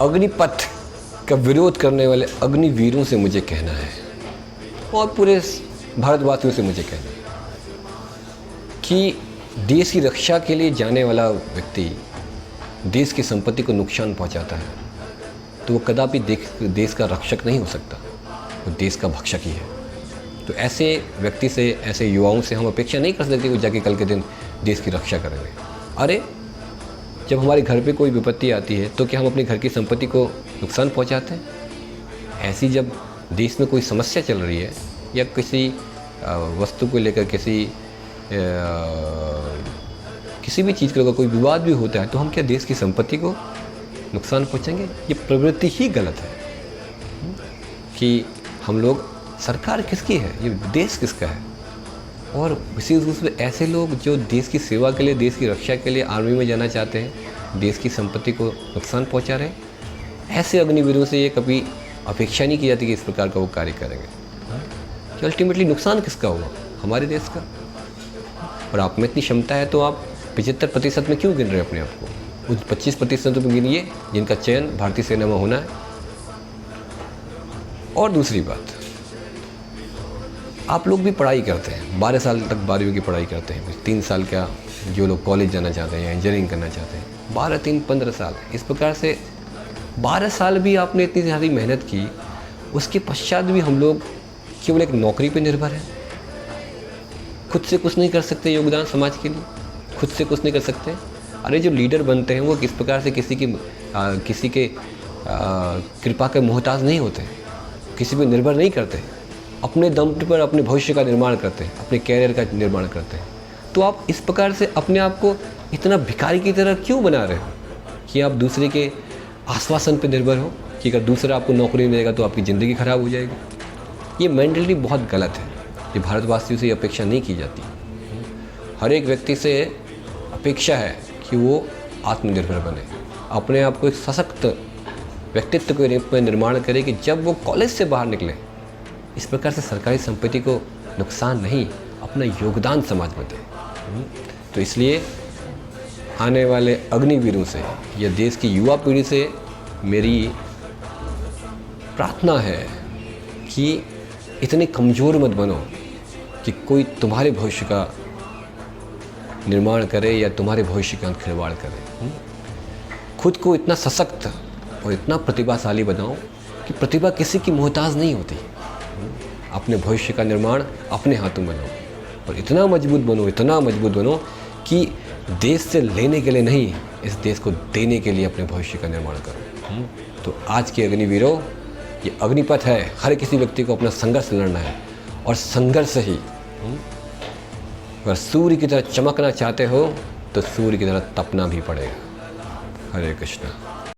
अग्निपथ का विरोध करने वाले अग्निवीरों से मुझे कहना है और पूरे भारतवासियों से मुझे कहना है कि देश की रक्षा के लिए जाने वाला व्यक्ति देश की संपत्ति को नुकसान पहुंचाता है तो वो कदापि देश का रक्षक नहीं हो सकता, वो देश का भक्षक ही है। तो ऐसे व्यक्ति से, ऐसे युवाओं से हम अपेक्षा नहीं कर सकते वो जाके कल के दिन देश की रक्षा करेंगे। अरे जब हमारे घर पे कोई विपत्ति आती है तो क्या हम अपने घर की संपत्ति को नुकसान पहुंचाते हैं? ऐसी जब देश में कोई समस्या चल रही है या किसी वस्तु को लेकर किसी भी चीज़ का कोई विवाद भी होता है तो हम क्या देश की संपत्ति को नुकसान पहुंचाएंगे? ये प्रवृत्ति ही गलत है कि हम लोग, सरकार किसकी है, ये देश किसका है। और विशेष रूप से ऐसे लोग जो देश की सेवा के लिए, देश की रक्षा के लिए आर्मी में जाना चाहते हैं, देश की संपत्ति को नुकसान पहुंचा रहे हैं, ऐसे अग्निवीरों से ये कभी अपेक्षा नहीं की जाती कि इस प्रकार का वो कार्य करेंगे। कि अल्टीमेटली नुकसान किसका होगा? हमारे देश का। और आप में इतनी क्षमता है तो आप 75% में क्यों गिन रहे हैं अपने आप को? उस 25% में गिनिए जिनका चयन भारतीय सेना में होना है। और दूसरी बात, आप लोग भी पढ़ाई करते हैं, 12 साल तक 12वीं की पढ़ाई करते हैं, 3 साल का जो लोग कॉलेज जाना चाहते हैं या इंजीनियरिंग करना चाहते हैं, 12, 3, 15 साल। इस प्रकार से 12 साल भी आपने इतनी ज़्यादा मेहनत की, उसके पश्चात भी हम लोग केवल एक नौकरी पर निर्भर हैं। खुद से कुछ नहीं कर सकते योगदान समाज के लिए, खुद से कुछ नहीं कर सकते। अरे जो लीडर बनते हैं वो किस प्रकार से किसी के कृपा के मोहताज नहीं होते, किसी पर निर्भर नहीं करते, अपने दम पर अपने भविष्य का निर्माण करते हैं, अपने कैरियर का निर्माण करते हैं। तो आप इस प्रकार से अपने आप को इतना भिखारी की तरह क्यों बना रहे हो कि आप दूसरे के आश्वासन पर निर्भर हो कि अगर दूसरा आपको नौकरी मिलेगा तो आपकी ज़िंदगी खराब हो जाएगी। ये मेंटलिटी बहुत गलत है, ये भारतवासियों से अपेक्षा नहीं की जाती। हर एक व्यक्ति से अपेक्षा है कि वो आत्मनिर्भर बने, अपने आप को एक सशक्त व्यक्तित्व के रूप में निर्माण करे कि जब वो कॉलेज से बाहर निकले इस प्रकार से सरकारी संपत्ति को नुकसान नहीं, अपना योगदान समाज में दे। तो इसलिए आने वाले अग्निवीरों से या देश की युवा पीढ़ी से मेरी प्रार्थना है कि इतने कमज़ोर मत बनो कि कोई तुम्हारे भविष्य का निर्माण करे या तुम्हारे भविष्य का खिलवाड़ करे। खुद को इतना सशक्त और इतना प्रतिभाशाली बनाओ कि प्रतिभा किसी की मोहताज नहीं होती। अपने भविष्य का निर्माण अपने हाथों बनाओ और इतना मजबूत बनो कि देश से लेने के लिए नहीं, इस देश को देने के लिए अपने भविष्य का निर्माण करो। तो आज के अग्निवीरों, ये अग्निपथ है, हर किसी व्यक्ति को अपना संघर्ष लड़ना है और संघर्ष ही। अगर सूर्य की तरह चमकना चाहते हो तो सूर्य की तरह तपना भी पड़ेगा। हरे कृष्णा।